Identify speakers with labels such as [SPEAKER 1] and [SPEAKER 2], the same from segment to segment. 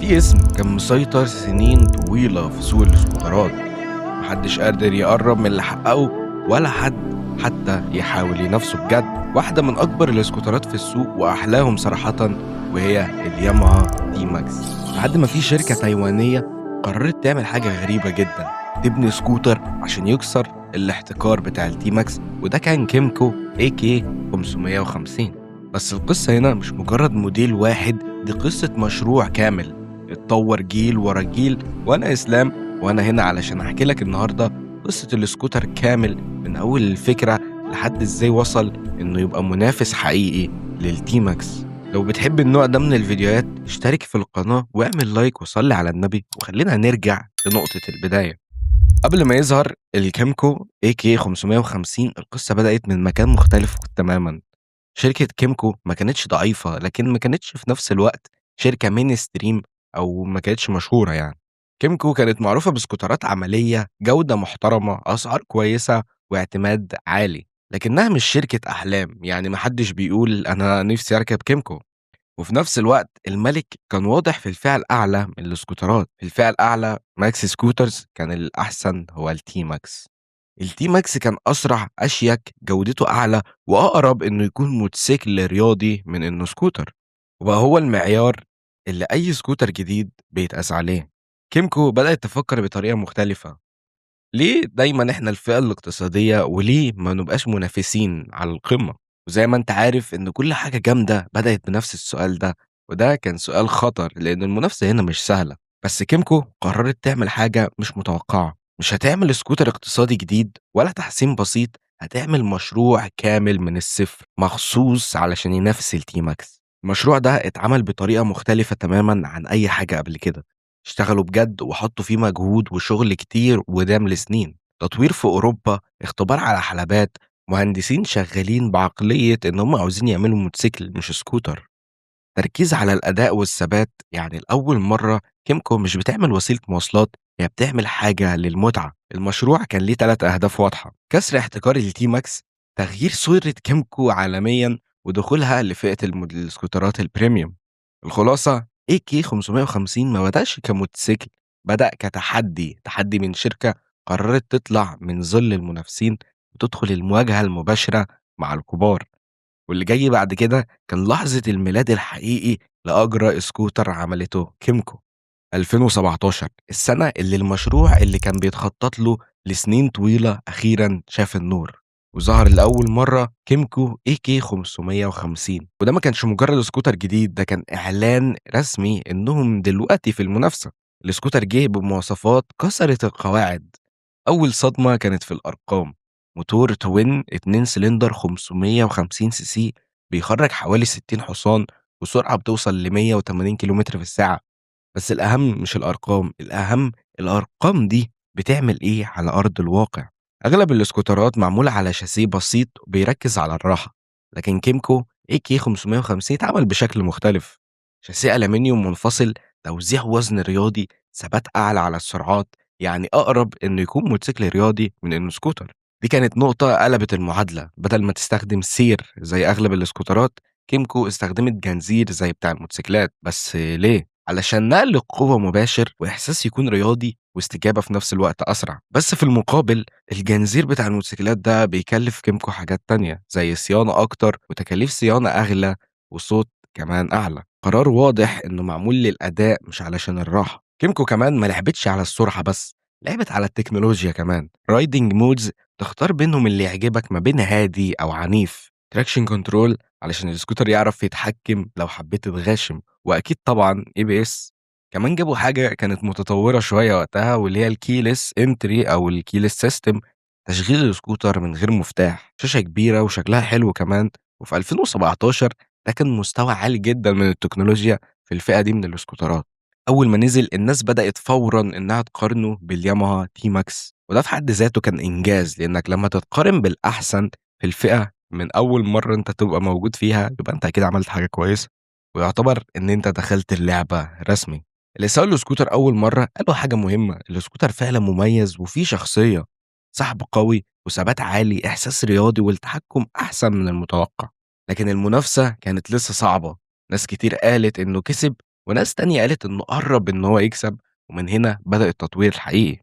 [SPEAKER 1] في اسم كان مسيطر سنين طويلة في سوق الاسكوترات، محدش قادر يقرب من اللي حققه ولا حد حتى يحاول ينافسه بجد. واحدة من أكبر الاسكوترات في السوق وأحلاهم صراحة، وهي الياماها دي ماكس. لحد ما في شركة تايوانية قررت تعمل حاجة غريبة جدا، تبني سكوتر عشان يكسر الاحتكار بتاع الدي ماكس، وده كان كيمكو اي كي 550. بس القصة هنا مش مجرد موديل واحد، دي قصة مشروع كامل اتطور جيل ورا جيل. وانا اسلام، وانا هنا علشان احكي لك النهارده قصه السكوتر كامل من اول الفكره لحد ازاي وصل انه يبقى منافس حقيقي للتي ماكس. لو بتحب النوع ده من الفيديوهات اشترك في القناه واعمل لايك وصلي على النبي، وخلينا نرجع لنقطه البدايه. قبل ما يظهر الكيمكو اي كي 550 القصه بدات من مكان مختلف تماما. شركة كيمكو ما كانتش ضعيفة، لكن ما كانتش في نفس الوقت شركة مين ستريم أو ما كانتش مشهورة يعني. كيمكو كانت معروفة بسكوترات عملية، جودة محترمة، أسعار كويسة، واعتماد عالي، لكنها مش شركة أحلام. يعني محدش بيقول أنا نفسي أركب كيمكو. وفي نفس الوقت الملك كان واضح في الفئة الأعلى من السكوترات. في الفئة الأعلى ماكس سكوترز كان الأحسن هو التي ماكس. التي ماكس كان أسرع، أشيك، جودته أعلى، وأقرب إنه يكون موتوسيكل رياضي من إنه سكوتر، وبقى هو المعيار اللي أي سكوتر جديد بيتقاس عليه. كيمكو بدأت تفكر بطريقة مختلفة. ليه دايما إحنا الفئة الاقتصادية، وليه ما نبقاش منافسين على القمة؟ وزي ما أنت عارف إن كل حاجة جامدة بدأت بنفس السؤال ده، وده كان سؤال خطر لأن المنافسة هنا مش سهلة. بس كيمكو قررت تعمل حاجة مش متوقعة. مش هتعمل سكوتر اقتصادي جديد ولا تحسين بسيط، هتعمل مشروع كامل من الصفر مخصوص علشان ينافس التي ماكس. المشروع ده اتعمل بطريقة مختلفة تماما عن أي حاجة قبل كده. اشتغلوا بجد وحطوا فيه مجهود وشغل كتير ودام لسنين. تطوير في أوروبا، اختبار على حلبات، مهندسين شغالين بعقلية إن هم عاوزين يعملوا موتوسيكل مش سكوتر. تركيز على الأداء والثبات، يعني لأول مرة كيمكو مش بتعمل وسيلة مواصلات، هي بتعمل حاجة للمتعة. المشروع كان ليه 3 أهداف واضحة: كسر احتكار التي ماكس، تغيير صورة كيمكو عالميا، ودخولها لفئة السكوترات البريميوم. الخلاصة اي كي 550 ما بدأش كموتوسيكل، بدأ تحدي من شركة قررت تطلع من ظل المنافسين وتدخل المواجهة المباشرة مع الكبار. واللي جاي بعد كده كان لحظة الميلاد الحقيقي لأجرى سكوتر عملته كيمكو. 2017 السنة اللي المشروع اللي كان بيتخطط له لسنين طويلة أخيرا شاف النور، وظهر لأول مرة كيمكو اي كي 550. وده ما كانش مجرد سكوتر جديد، ده كان إعلان رسمي إنهم دلوقتي في المنافسة. السكوتر جه بمواصفات كسرت القواعد. أول صدمة كانت في الأرقام: موتور توين 2 سلندر 550 سي سي، بيخرج حوالي 60 حصان، وسرعة بتوصل ل 180 كيلومتر في الساعة. بس الأهم مش الأرقام، الأهم الأرقام دي بتعمل إيه على أرض الواقع. أغلب الاسكوترات معمولة على شاسيه بسيط وبيركز على الراحة، لكن كيمكو اي كي 550 اتعمل بشكل مختلف: شاسيه ألمنيوم منفصل، توزيع وزن رياضي، ثبات أعلى على السرعات، يعني أقرب إنه يكون موتوسيكل رياضي من إنه سكوتر. دي كانت نقطة قلبت المعادلة. بدل ما تستخدم سير زي أغلب الاسكوترات، كيمكو استخدمت جنزير زي بتاع الموتوسيكلات. بس ليه؟ علشان نقل القوة مباشر، وإحساس يكون رياضي، واستجابة في نفس الوقت أسرع. بس في المقابل الجنزير بتاع الموتوسيكلات ده بيكلف كيمكو حاجات تانية زي صيانة أكتر وتكاليف صيانة أغلى وصوت كمان أعلى. قرار واضح إنه معمول للأداء مش علشان الراحة. كيمكو كمان ما لعبتش على السرعة بس، لعبت على التكنولوجيا كمان. رايدنج مودز، تختار بينهم اللي يعجبك ما بين هادي أو عنيف. تراكشن كنترول، علشان السكوتر يعرف يتحكم لو حبيت تتغاشم. واكيد طبعا ABS. كمان جابوا حاجه كانت متطوره شويه وقتها، واللي هي الكيلس انتري او الكيلس سيستم، تشغيل السكوتر من غير مفتاح. شاشه كبيره وشكلها حلو كمان. وفي 2017 ده كان مستوى عالي جدا من التكنولوجيا في الفئه دي من السكوترات. اول ما نزل الناس بدات فورا انها تقارنه بالياماها تي ماكس، وده في حد ذاته كان انجاز، لانك لما تتقارن بالاحسن في الفئه من اول مره انت تبقى موجود فيها، يبقى انت اكيد عملت حاجه كويسه، ويعتبر إن أنت دخلت اللعبة رسمي. اللي سووا السكوتر أول مرة قالوا حاجة مهمة: السكوتر فعلا مميز وفيه شخصية، سحب قوي وثبات عالي، إحساس رياضي، والتحكم أحسن من المتوقع. لكن المنافسة كانت لسه صعبة. ناس كتير قالت إنه كسب وناس تانية قالت إنه قرّب إن هو يكسب، ومن هنا بدأ التطوير الحقيقي.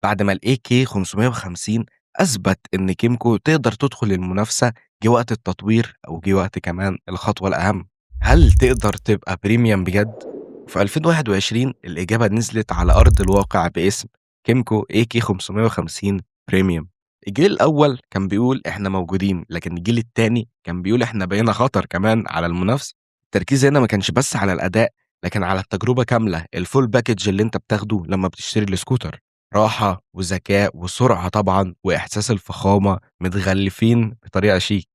[SPEAKER 1] بعد ما الAK 550 أثبت إن كيمكو تقدر تدخل المنافسة، جه وقت التطوير أو جه وقت كمان الخطوة الأهم، هل تقدر تبقى premium بجد؟ في 2021 الإجابة نزلت على أرض الواقع باسم كيمكو AK 550 premium. الجيل الأول كان بيقول إحنا موجودين، لكن الجيل التاني كان بيقول إحنا بقينا خطر كمان على المنافسة. التركيز هنا ما كانش بس على الأداء، لكن على التجربة كاملة، الfull package اللي أنت بتاخده لمّا بتشتري السكوتر. راحة وذكاء وسرعة طبعًا وإحساس الفخامة متغلفين بطريقة شيك.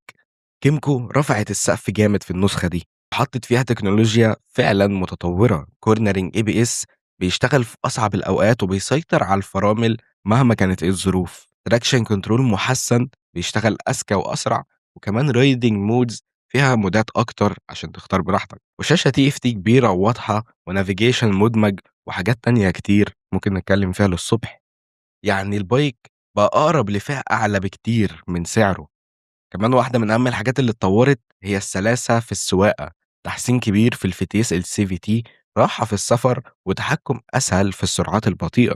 [SPEAKER 1] كيمكو رفعت السقف جامد في النسخة دي، وحطت فيها تكنولوجيا فعلًا متطورة، cornering ABS بيشتغل في أصعب الأوقات وبيسيطر على الفرامل مهما كانت إيه الظروف، traction control محسّن بيشتغل أذكى وأسرع، وكمان riding modes فيها مودات أكتر عشان تختار براحتك، وشاشة TFT كبيرة وواضحة وnavigation مدمج وحاجات تانية كتير ممكن نتكلم فيها للصبح. يعني البايك بقى أقرب لفئة أعلى بكتير من سعره. كمان واحدة من أهم الحاجات اللي اتطورت هي السلاسة في السواقة، تحسين كبير في الفتيس الCVT، راحة في السفر وتحكم أسهل في السرعات البطيئة.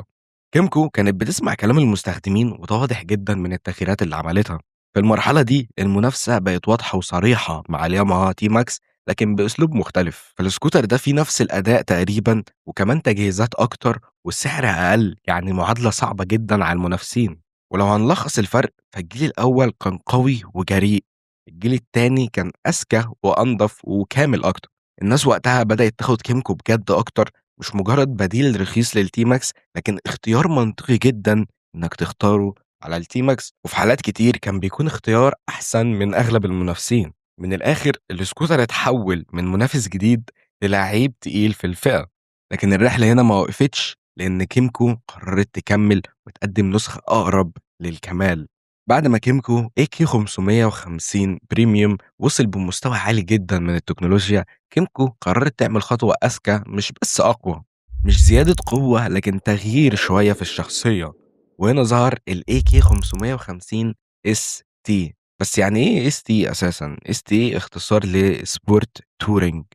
[SPEAKER 1] كيمكو كانت بتسمع كلام المستخدمين وده واضح جدا من التغييرات اللي عملتها. في المرحلة دي المنافسة بقت واضحة وصريحة مع الياماها تي ماكس، لكن بأسلوب مختلف. فالسكوتر ده فيه نفس الأداء تقريبا وكمان تجهيزات أكتر والسعر أقل، يعني معادلة صعبة جدا على المنافسين. ولو هنلخص الفرق فالجيل الأول كان قوي وجريء، الجيل التاني كان أذكى وأنضف وكامل أكتر. الناس وقتها بدأت تاخد كيمكو بجد أكتر، مش مجرد بديل رخيص للتي ماكس، لكن اختيار منطقي جدا إنك تختاره على التي ماكس، وفي حالات كتير كان بيكون اختيار أحسن من أغلب المنافسين. من الآخر السكوتر اتحول من منافس جديد للعيب تقيل في الفئة. لكن الرحلة هنا ما وقفتش، لأن كيمكو قررت تكمل وتقدم نسخة أقرب للكمال. بعد ما كيمكو AK 550 بريميوم وصل بمستوى عالي جدا من التكنولوجيا، كيمكو قررت تعمل خطوة أذكى مش بس أقوى، مش زيادة قوة لكن تغيير شوية في الشخصية. وهنا ظهر ال AK 550 ST. بس يعني إيه ST أساسا؟ ST اختصار لسبورت تورينج،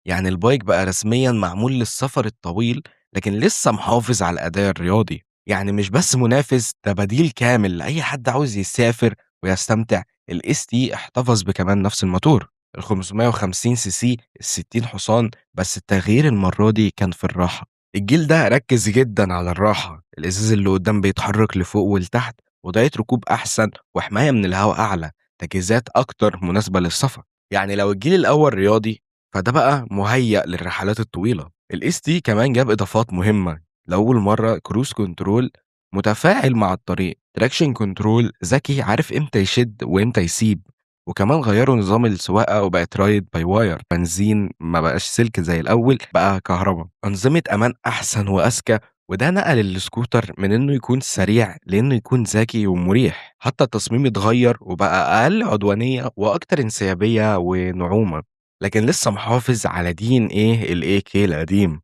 [SPEAKER 1] يعني البايك بقى رسميا معمول للسفر الطويل لكن لسه محافظ على الأداء الرياضي. يعني مش بس منافس، ده بديل كامل لأي حد عاوز يسافر ويستمتع. الST احتفظ بكمان نفس الموتور ال 550 سي سي ال60 حصان، بس التغيير المرة دي كان في الراحة. الجيل ده ركز جدا على الراحة، الإزاز اللي قدام بيتحرك لفوق ولتحت، وضعية ركوب أحسن وحماية من الهواء أعلى، تجهيزات أكتر مناسبة للسفر. يعني لو الجيل الأول رياضي فده بقى مهيأ للرحلات الطويلة. الST كمان جاب إضافات مهمة، لأول مرة كروز كنترول متفاعل مع الطريق، تراكشن كنترول ذكي عارف امتى يشد وامتى يسيب، وكمان غيروا نظام السواقة وبقت رايد باي واير، بنزين ما بقاش سلك زي الأول بقى كهرباء، أنظمة أمان أحسن وأذكى. وده نقل السكوتر من إنه يكون سريع لإنه يكون ذكي ومريح. حتى التصميم اتغير وبقى أقل عدوانية وأكتر انسيابية ونعومة، لكن لسه محافظ على DNA الAK القديم.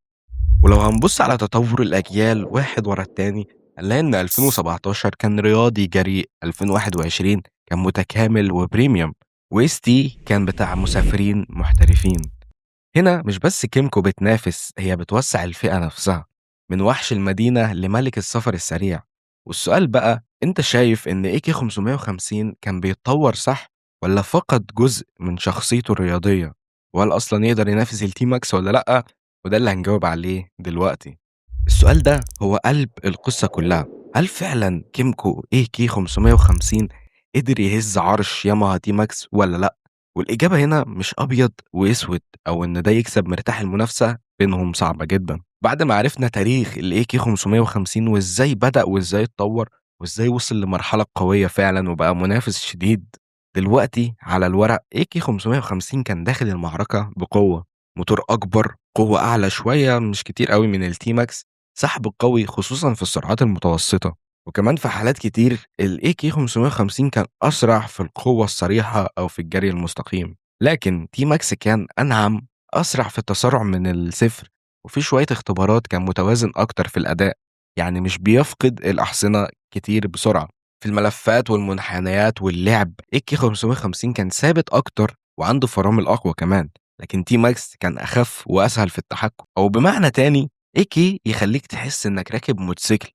[SPEAKER 1] ولو هنبص على تطور الأجيال واحد ورا التاني هنلاقي إن 2017 كان رياضي جريء، 2021 كان متكامل وبريميوم، وإس تي كان بتاع مسافرين محترفين. هنا مش بس كيمكو بتنافس، هي بتوسع الفئة نفسها، من وحش المدينة لملك السفر السريع. والسؤال بقى، انت شايف ان AK 550 كان بيتطور صح ولا فقد جزء من شخصيته الرياضية؟ وهل اصلا يقدر ينافس التي ماكس ولا لأ؟ وده اللي هنجاوب عليه دلوقتي. السؤال ده هو قلب القصة كلها. هل فعلا كيمكو AK 550 قدر يهز عرش ياماها تي ماكس ولا لأ؟ والإجابة هنا مش أبيض وأسود، أو إن ده يكسب مرتاح. المنافسة بينهم صعبة جدًا. بعد ما عرفنا تاريخ الAK 550 وإزاي بدأ وإزاي اتطور وإزاي وصل لمرحلة قوية فعلًا وبقى منافس شديد، دلوقتي على الورق AK 550 كان داخل المعركة بقوة، موتور أكبر، قوة أعلى شوية مش كتير أوي من الT Max، سحب قوي خصوصًا في السرعات المتوسطة. وكمان في حالات كتير الAK 550 كان أسرع في القوة الصريحة أو في الجري المستقيم، لكن تي ماكس كان أنعم، أسرع في التسارع من الصفر، وفي شوية اختبارات كان متوازن أكتر في الأداء، يعني مش بيفقد الأحصنة كتير بسرعة. في الملفات والمنحنيات واللعب AK 550 كان ثابت أكتر وعنده فرامل أقوى كمان، لكن تي ماكس كان أخف وأسهل في التحكم، أو بمعنى تاني AK يخليك تحس إنك راكب موتوسيكل،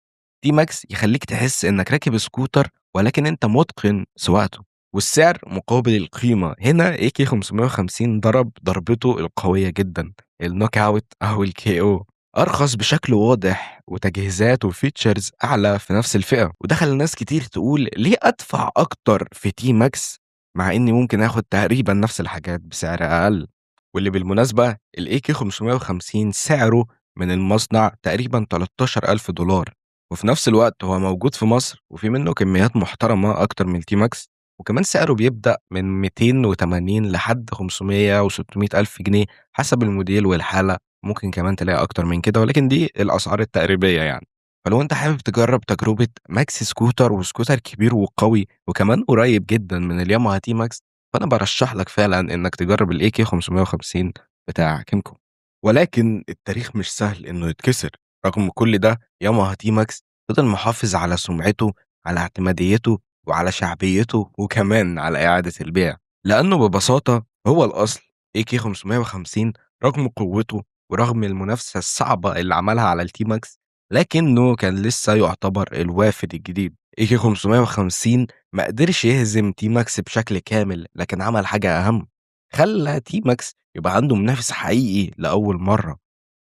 [SPEAKER 1] تي ماكس يخليك تحس إنك راكب سكوتر ولكن أنت متقن سواقته. والسعر مقابل القيمة، هنا AK 550 ضرب ضربته القوية جدا، النوك اوت أو الكي او، أرخص بشكل واضح وتجهيزات وفيتشرز أعلى في نفس الفئة، وده خلى ناس كتير تقول ليه أدفع أكتر في تي ماكس مع إني ممكن آخد تقريبا نفس الحاجات بسعر أقل. واللي بالمناسبة الAK 550 سعره من المصنع تقريبا 13,000 دولار، وفي نفس الوقت هو موجود في مصر وفي منه كميات محترمة أكتر من التي ماكس، وكمان سعره بيبدأ من 280 لحد 500 و600 ألف جنيه حسب الموديل والحالة، ممكن كمان تلاقي أكتر من كده، ولكن دي الأسعار التقريبية يعني. فلو أنت حابب تجرب تجربة ماكس سكوتر وسكوتر كبير وقوي وكمان قريب جدا من الياماها تي ماكس، فأنا بارشّح لك فعلًا إنك تجرّب الAK 550 بتاع كيمكو. ولكن التاريخ مش سهل إنه يتكسر، رغم كل ده ياماها T-Max فضل محافظ على سمعته، على اعتماديته، وعلى شعبيته، وكمان على إعادة البيع، لأنه ببساطة هو الأصل. AK 550 رغم قوته ورغم المنافسة الصعبة اللي عملها على الT-Max، لكنه كان لسه يعتبر الوافد الجديد. AK 550 ما قدرش يهزم تي ماكس بشكل كامل، لكن عمل حاجة أهم، خلّى تي ماكس يبقى عنده منافس حقيقي لأول مرّة،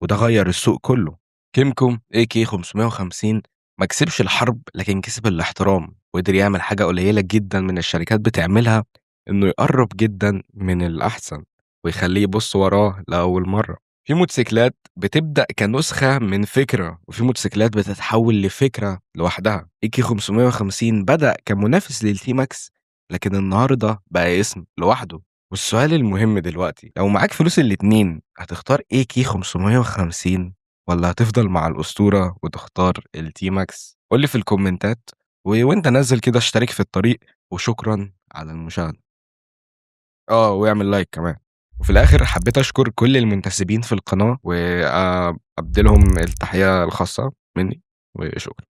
[SPEAKER 1] وده غيّر السوق كلّه. كيمكو AK 550 ما كسبش الحرب، لكن كسب الاحترام، وقدر يعمل حاجة قليلة جدًا من الشركات بتعملها، إنه يقرّب جدًا من الأحسن، ويخلّيه يبُص وراه لأول مرّة. في موتوسيكلات بتبدأ كنسخة من فكرة، وفي موتوسيكلات بتتحول لفكرة لوحدها. إيكي 550 بدأ كمنافس للتي ماكس، لكن النهارده بقى اسم لوحده. والسؤال المهم دلوقتي، لو معاك فلوس الاتنين هتختار AK 550 ولا هتفضل مع الأسطورة وتختار التي ماكس؟ قول لي في الكومنتات، وانت نازل كده اشترك في الطريق، وشكرا على المشاهدة. واعمل لايك كمان. وفي الآخر حبيت أشكر كل المنتسبين في القناة وأبدلهم التحية الخاصة مني، وشكرا.